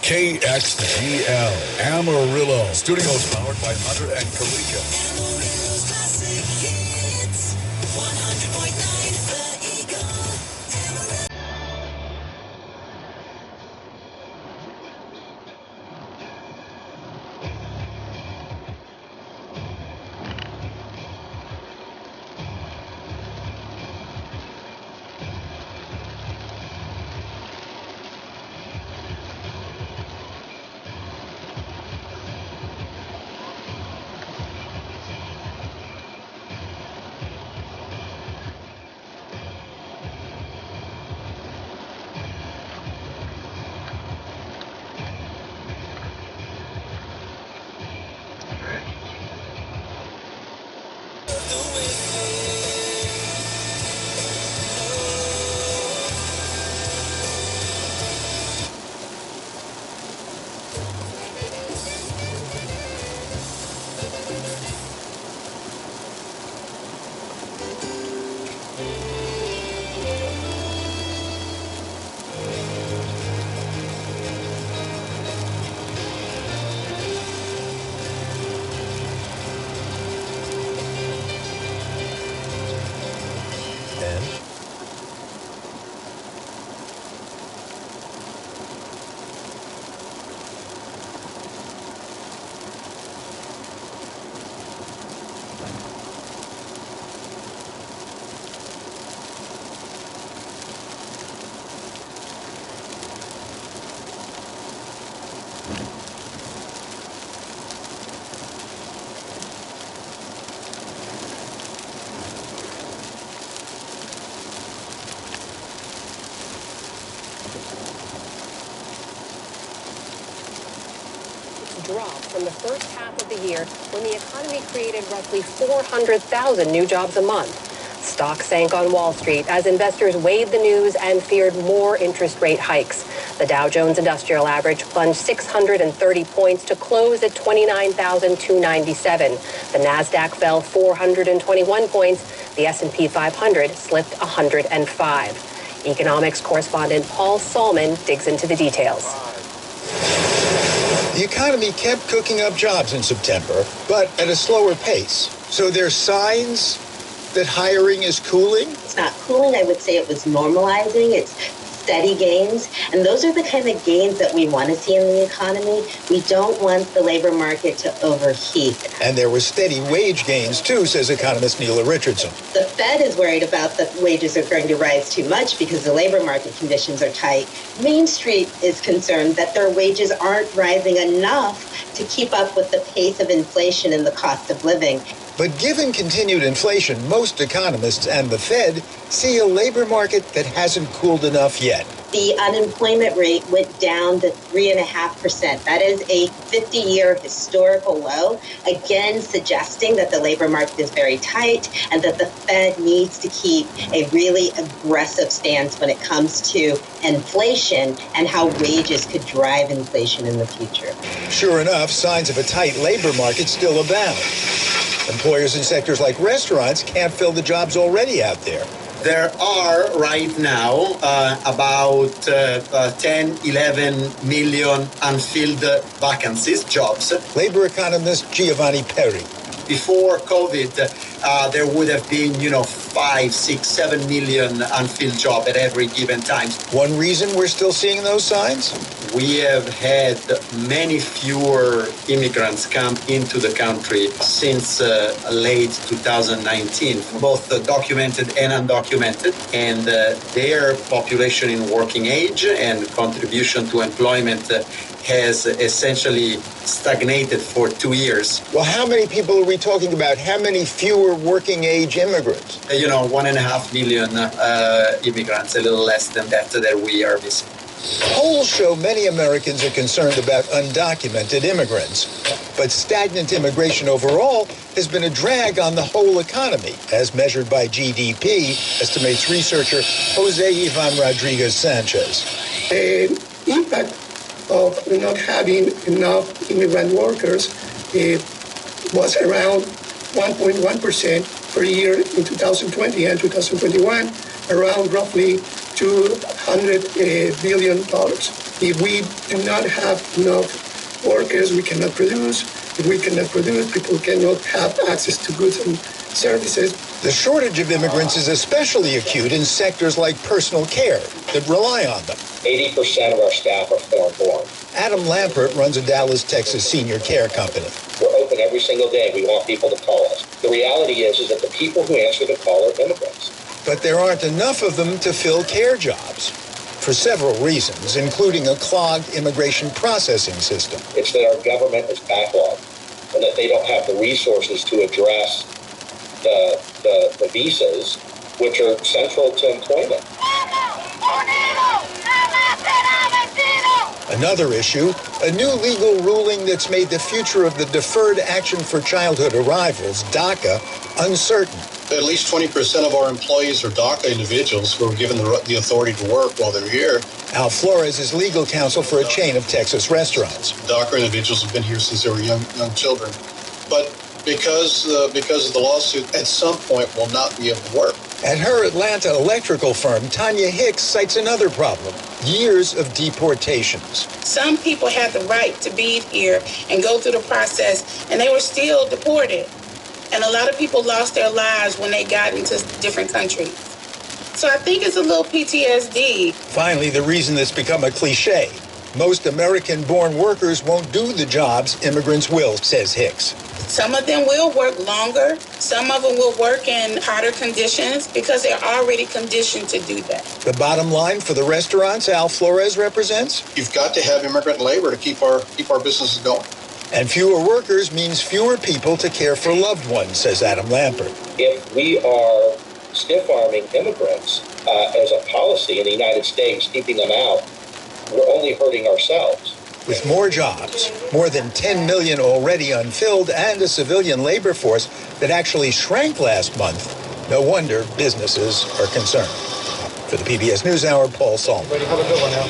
KXGL Amarillo. Studios powered by Hunter and Kalika. Drop from the first half of the year when the economy created roughly 400,000 new jobs a month. Stocks sank on Wall Street as investors weighed the news and feared more interest rate hikes. The Dow Jones Industrial Average plunged 630 points to close at 29,297. The Nasdaq fell 421 points. The S&P 500 slipped 105. Economics correspondent Paul Salman digs into the details. The economy kept cooking up jobs in September, but at a slower pace. So there's signs that hiring is cooling? It's not cooling. I would say it was normalizing. It's steady gains. And those are the kind of gains that we want to see in the economy. We don't want the labor market to overheat. And there were steady wage gains, too, says economist Neela Richardson. The Fed is worried about the wages are going to rise too much because the labor market conditions are tight. Main Street is concerned that their wages aren't rising enough to keep up with the pace of inflation and the cost of living. But given continued inflation, most economists and the Fed see a labor market that hasn't cooled enough yet. The unemployment rate went down to 3.5%. That is a 50-year historical low, again suggesting that the labor market is very tight and that the Fed needs to keep a really aggressive stance when it comes to inflation and how wages could drive inflation in the future. Sure enough, signs of a tight labor market still abound. Employers in sectors like restaurants can't fill the jobs already out there. There are right now about 10, 11 million unfilled vacancies, jobs. Labor economist Giovanni Perri. Before COVID, there would have been, 5, 6, 7 million unfilled jobs at every given time. One reason we're still seeing those signs? We have had many fewer immigrants come into the country since late 2019, both documented and undocumented, and their population in working age and contribution to employment has essentially stagnated for 2 years. Well, how many people are we talking about? How many fewer working age immigrants? 1.5 million immigrants, a little less than that we are missing. Polls show many Americans are concerned about undocumented immigrants, but stagnant immigration overall has been a drag on the whole economy, as measured by GDP, estimates researcher Jose Ivan Rodriguez Sanchez. The impact of not having enough immigrant workers was around 1.1% per year in 2020 and 2021, around roughly $200 billion. If we do not have enough workers, we cannot produce. If we cannot produce, people cannot have access to goods and services. The shortage of immigrants is especially acute in sectors like personal care that rely on them. 80% of our staff are foreign-born. Adam Lampert runs a Dallas, Texas senior care company. We're open every single day. We want people to call us. The reality is that the people who answer the call are immigrants. But there aren't enough of them to fill care jobs for several reasons, including a clogged immigration processing system. It's that our government is backlogged and that they don't have the resources to address the visas, which are central to employment. Another issue, a new legal ruling that's made the future of the Deferred Action for Childhood Arrivals, DACA, uncertain. At least 20% of our employees are DACA individuals who are given the authority to work while they're here. Al Flores is legal counsel for a chain of Texas restaurants. DACA individuals have been here since they were young children. But because of the lawsuit, at some point will not be able to work. At her Atlanta electrical firm, Tanya Hicks cites another problem, years of deportations. Some people had the right to be here and go through the process, and they were still deported. And a lot of people lost their lives when they got into different countries. So I think it's a little PTSD. Finally, the reason that's become a cliche. Most American-born workers won't do the jobs immigrants will, says Hicks. Some of them will work longer. Some of them will work in harder conditions because they're already conditioned to do that. The bottom line for the restaurants Al Flores represents? You've got to have immigrant labor to keep our businesses going. And fewer workers means fewer people to care for loved ones, says Adam Lampert. If we are stiff-arming immigrants as a policy in the United States, keeping them out, we're only hurting ourselves. With more jobs, more than 10 million already unfilled, and a civilian labor force that actually shrank last month, no wonder businesses are concerned. For the PBS NewsHour, Paul Salman. Ready, have a good one now.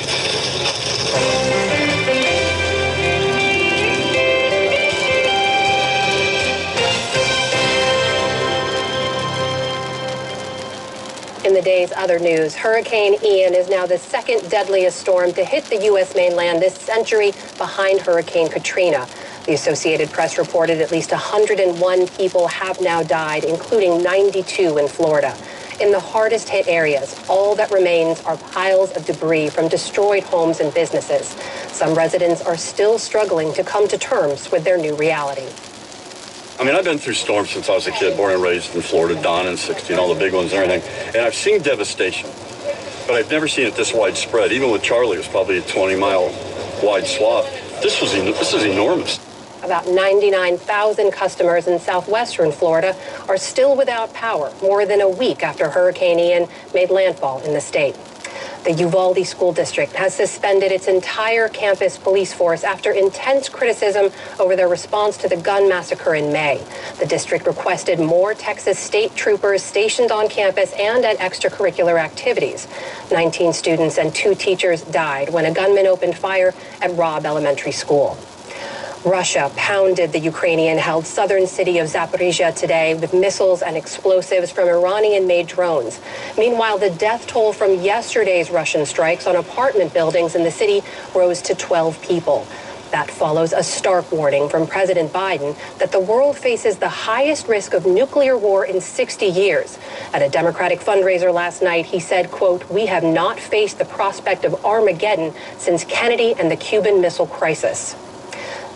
In the day's other news, Hurricane Ian is now the second deadliest storm to hit the U.S. mainland this century, behind Hurricane Katrina. The Associated Press reported at least 101 people have now died, including 92 in Florida. In the hardest hit areas, all that remains are piles of debris from destroyed homes and businesses. Some residents are still struggling to come to terms with their new reality. I mean, I've been through storms since I was a kid, born and raised in Florida, Don and 60, and all the big ones and everything. And I've seen devastation, but I've never seen it this widespread. Even with Charlie, it was probably a 20-mile wide swath. This is enormous. About 99,000 customers in southwestern Florida are still without power more than a week after Hurricane Ian made landfall in the state. The Uvalde School District has suspended its entire campus police force after intense criticism over their response to the gun massacre in May. The district requested more Texas state troopers stationed on campus and at extracurricular activities. 19 students and 2 teachers died when a gunman opened fire at Robb Elementary School. Russia pounded the Ukrainian-held southern city of Zaporizhia today with missiles and explosives from Iranian-made drones. Meanwhile, the death toll from yesterday's Russian strikes on apartment buildings in the city rose to 12 people. That follows a stark warning from President Biden that the world faces the highest risk of nuclear war in 60 years. At a Democratic fundraiser last night, he said, quote, "We have not faced the prospect of Armageddon since Kennedy and the Cuban Missile Crisis."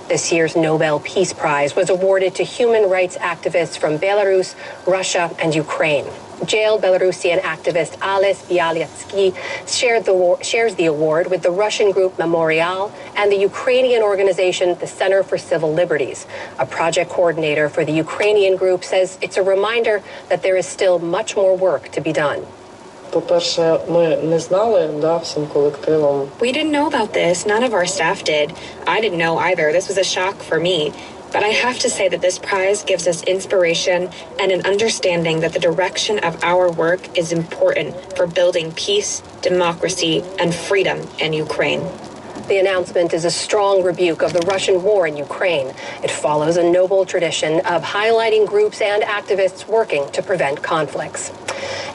This year's Nobel Peace Prize was awarded to human rights activists from Belarus, Russia, and Ukraine. Jailed Belarusian activist Ales Bialyatsky shares the award with the Russian group Memorial and the Ukrainian organization the Center for Civil Liberties. A project coordinator for the Ukrainian group says it's a reminder that there is still much more work to be done. We didn't know about this. None of our staff did. I didn't know either. This was a shock for me. But I have to say that this prize gives us inspiration and an understanding that the direction of our work is important for building peace, democracy, and freedom in Ukraine. The announcement is a strong rebuke of the Russian war in Ukraine. It follows a noble tradition of highlighting groups and activists working to prevent conflicts.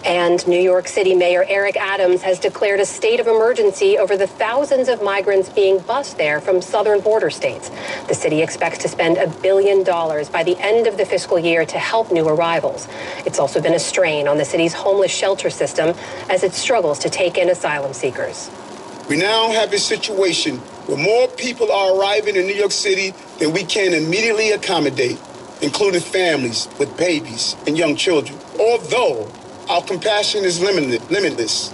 And New York City Mayor Eric Adams has declared a state of emergency over the thousands of migrants being bused there from southern border states. The city expects to spend $1 billion by the end of the fiscal year to help new arrivals. It's also been a strain on the city's homeless shelter system as it struggles to take in asylum seekers. We now have a situation where more people are arriving in New York City than we can immediately accommodate, including families with babies and young children. Although our compassion is limitless,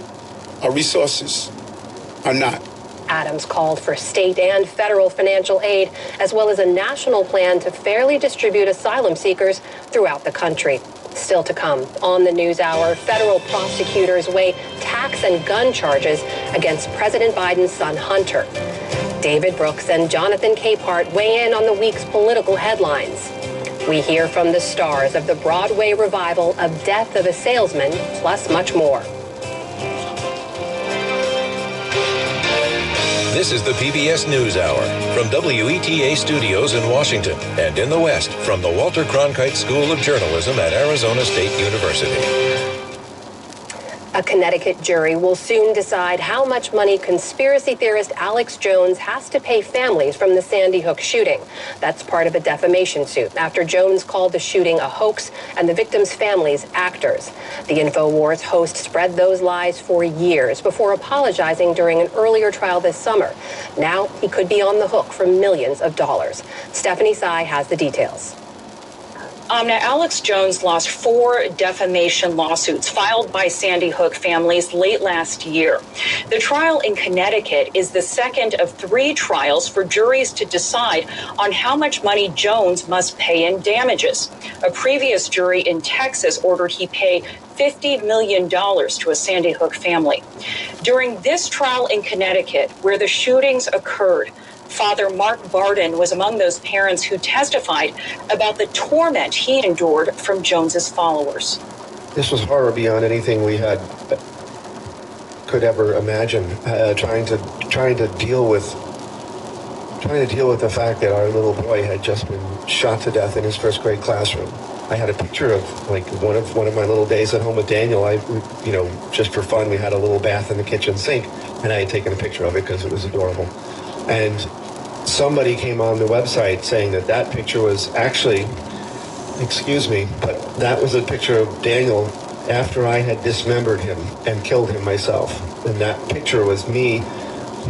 our resources are not. Adams called for state and federal financial aid, as well as a national plan to fairly distribute asylum seekers throughout the country. Still to come on the NewsHour, federal prosecutors weigh tax and gun charges against President Biden's son Hunter. David Brooks and Jonathan Capehart weigh in on the week's political headlines. We hear from the stars of the Broadway revival of Death of a Salesman, plus much more. This is the PBS NewsHour from WETA Studios in Washington and in the West from the Walter Cronkite School of Journalism at Arizona State University. A Connecticut jury will soon decide how much money conspiracy theorist Alex Jones has to pay families from the Sandy Hook shooting. That's part of a defamation suit after Jones called the shooting a hoax and the victims' families actors. The InfoWars host spread those lies for years before apologizing during an earlier trial this summer. Now he could be on the hook for millions of dollars. Stephanie Tsai has the details. Now, Alex Jones lost 4 defamation lawsuits filed by Sandy Hook families late last year. The trial in Connecticut is the second of 3 trials for juries to decide on how much money Jones must pay in damages. A previous jury in Texas ordered he pay $50 million to a Sandy Hook family. During this trial in Connecticut, where the shootings occurred, Father Mark Barden was among those parents who testified about the torment he endured from Jones's followers. This was horror beyond anything we could ever imagine. Trying to deal with the fact that our little boy had just been shot to death in his first grade classroom. I had a picture of one of my little days at home with Daniel. Just for fun, we had a little bath in the kitchen sink, and I had taken a picture of it because it was adorable. And somebody came on the website saying that picture was actually, excuse me, but that was a picture of Daniel after I had dismembered him and killed him myself. And that picture was me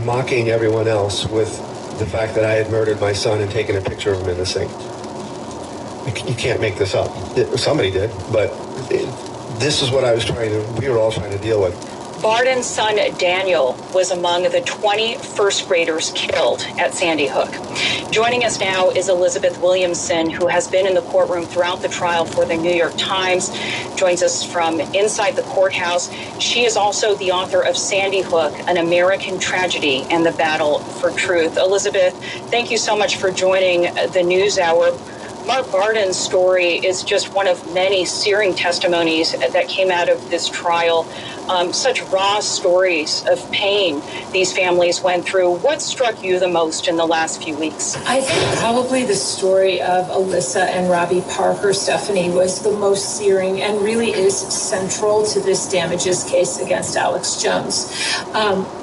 mocking everyone else with the fact that I had murdered my son and taken a picture of him in the sink. You can't make this up. Somebody did, but this is what we were all trying to deal with. Barden's son, Daniel, was among the 20 first graders killed at Sandy Hook. Joining us now is Elizabeth Williamson, who has been in the courtroom throughout the trial for the New York Times, joins us from inside the courthouse. She is also the author of Sandy Hook, An American Tragedy and the Battle for Truth. Elizabeth, thank you so much for joining the NewsHour. Mark Barden's story is just one of many searing testimonies that came out of this trial. Such raw stories of pain these families went through. What struck you the most in the last few weeks? I think probably the story of Alyssa and Robbie Parker, Stephanie, was the most searing and really is central to this damages case against Alex Jones.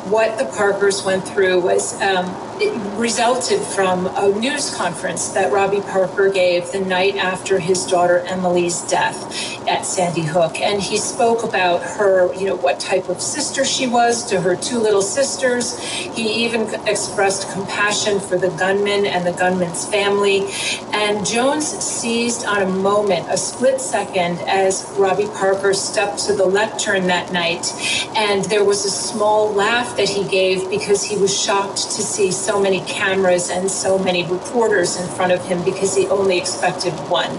What the Parkers went through was it resulted from a news conference that Robbie Parker gave the night after his daughter Emily's death at Sandy Hook. And he spoke about her, what type of sister she was to her 2 little sisters. He even expressed compassion for the gunman and the gunman's family. And Jones seized on a moment, a split second, as Robbie Parker stepped to the lectern that night. And there was a small laugh that he gave because he was shocked to see so many cameras and so many reporters in front of him because he only expected one.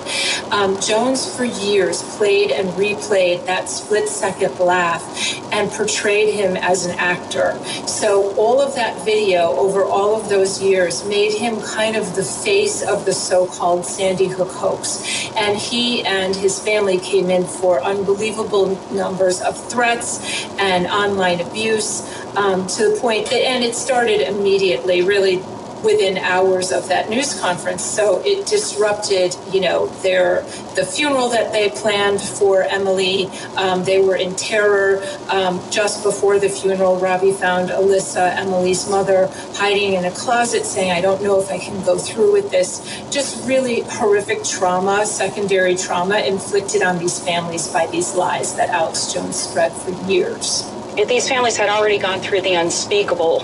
Jones, for years, played and replayed that split-second laugh and portrayed him as an actor. So all of that video over all of those years made him kind of the face of the so-called Sandy Hook hoax. And he and his family came in for unbelievable numbers of threats and online abuse, to the point that, and it started immediately, really within hours of that news conference. So it disrupted, the funeral that they planned for Emily. They were in terror. Just before the funeral, Robbie found Alyssa, Emily's mother, hiding in a closet saying, I don't know if I can go through with this. Just really horrific trauma, secondary trauma inflicted on these families by these lies that Alex Jones spread for years. These families had already gone through the unspeakable,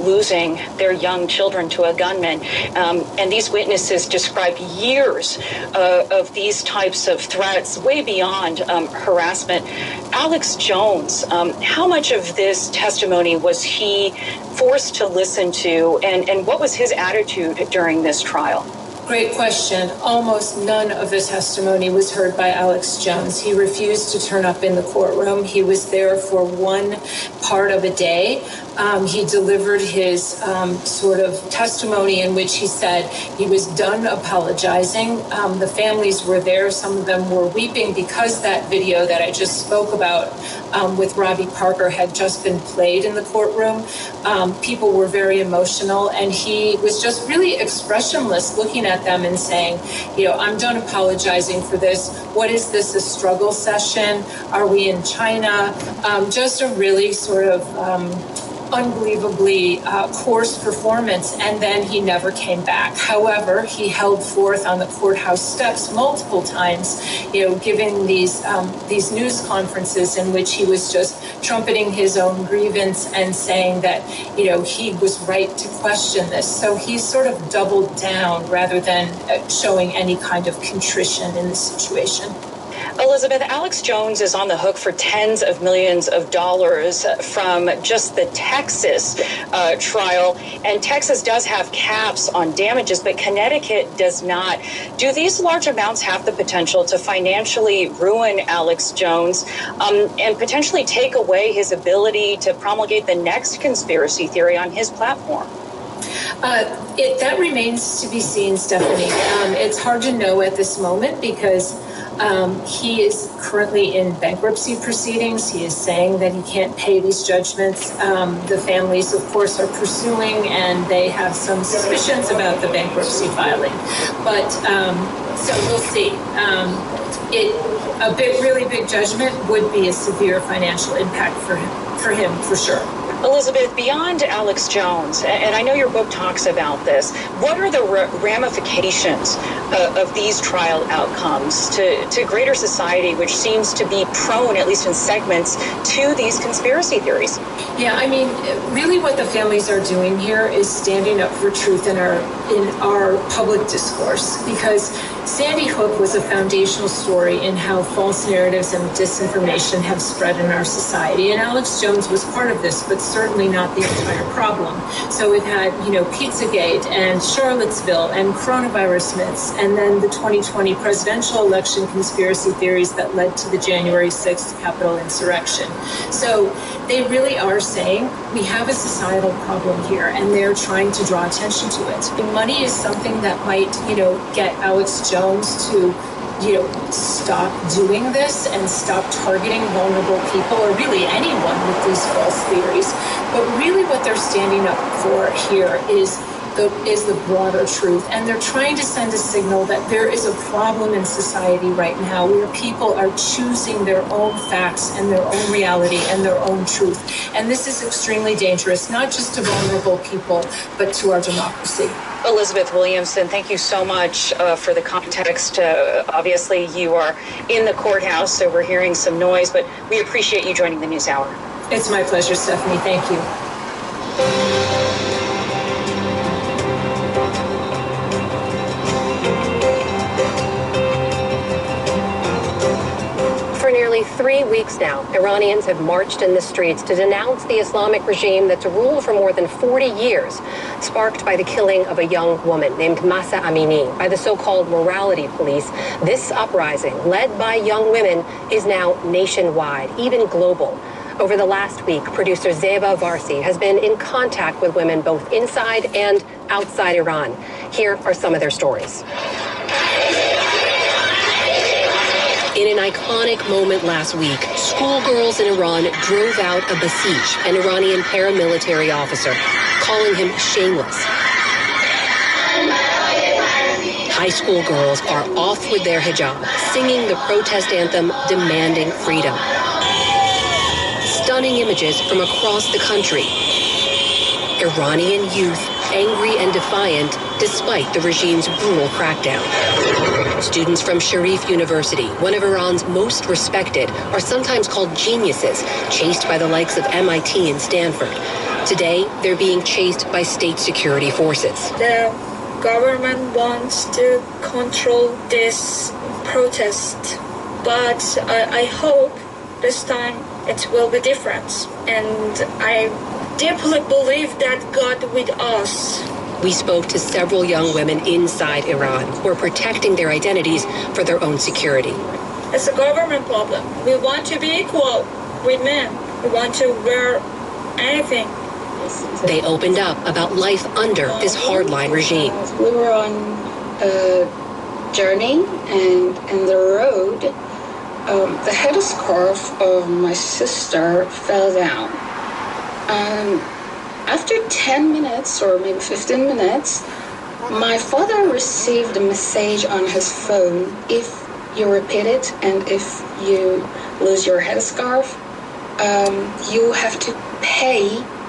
losing their young children to a gunman. And these witnesses described years of these types of threats, way beyond harassment. Alex Jones, how much of this testimony was he forced to listen to, and what was his attitude during this trial? Great question. Almost none of the testimony was heard by Alex Jones. He refused to turn up in the courtroom. He was there for one part of a day. He delivered his sort of testimony in which he said he was done apologizing. The families were there. Some of them were weeping because that video that I just spoke about with Robbie Parker had just been played in the courtroom. People were very emotional, and he was just really expressionless, looking at them and saying, I'm done apologizing for this. What is this, a struggle session? Are we in China? Just a really sort of unbelievably coarse performance, and then he never came back. However, he held forth on the courthouse steps multiple times, giving these news conferences in which he was just trumpeting his own grievance and saying that, he was right to question this. So he sort of doubled down rather than showing any kind of contrition in the situation. Elizabeth, Alex Jones is on the hook for tens of millions of dollars from just the Texas trial. And Texas does have caps on damages, but Connecticut does not. Do these large amounts have the potential to financially ruin Alex Jones and potentially take away his ability to promulgate the next conspiracy theory on his platform? That remains to be seen, Stephanie. It's hard to know at this moment because he is currently in bankruptcy proceedings. He is saying that he can't pay these judgments. The families, of course, are pursuing, and they have some suspicions about the bankruptcy filing. But so we'll see. A really big judgment would be a severe financial impact for him, for sure. Elizabeth, beyond Alex Jones, and I know your book talks about this, what are the ramifications of these trial outcomes to greater society, which seems to be prone, at least in segments, to these conspiracy theories? Yeah, I mean, really what the families are doing here is standing up for truth in our public discourse, because Sandy Hook was a foundational story in how false narratives and disinformation have spread in our society. And Alex Jones was part of this, but certainly not the entire problem. So we've had, Pizzagate and Charlottesville and coronavirus myths, and then the 2020 presidential election conspiracy theories that led to the January 6th Capitol insurrection. So they really are saying we have a societal problem here, and they're trying to draw attention to it. And money is something that might, get Alex Jones to, stop doing this and stop targeting vulnerable people, or really anyone with these false theories. But really what they're standing up for here is the broader truth. And they're trying to send a signal that there is a problem in society right now where people are choosing their own facts and their own reality and their own truth. And this is extremely dangerous, not just to vulnerable people, but to our democracy. Elizabeth Williamson, thank you so much for the context. Obviously, you are in the courthouse, so we're hearing some noise, but we appreciate you joining the News Hour. It's my pleasure, Stephanie. Thank you. For nearly nearly 3 weeks now, Iranians have marched in the streets to denounce the Islamic regime that's ruled for more than 40 years, sparked by the killing of a young woman named Mahsa Amini by the so-called morality police. This uprising, led by young women, is now nationwide, even global. Over the last week, producer Zeba Varsi has been in contact with women both inside and outside Iran. Here are some of their stories. In an iconic moment last week, schoolgirls in Iran drove out a Basij, an Iranian paramilitary officer, calling him shameless. High school girls are off with their hijab, singing the protest anthem, demanding freedom. Stunning images from across the country. Iranian youth angry and defiant despite the regime's brutal crackdown. Students from Sharif University, one of Iran's most respected, are sometimes called geniuses, chased by the likes of MIT and Stanford. Today, they're being chased by state security forces. The government wants to control this protest, but I hope this time it will be different. And I deeply believe that God with us. We spoke to several young women inside Iran who are protecting their identities for their own security. It's a government problem. We want to be equal with men. We want to wear anything. They opened up about life under this hardline regime. We were on a journey, and in the road, the headscarf of my sister fell down. After 10 minutes or maybe 15 minutes, my father received a message on his phone. If you repeat it and if you lose your headscarf, you have to pay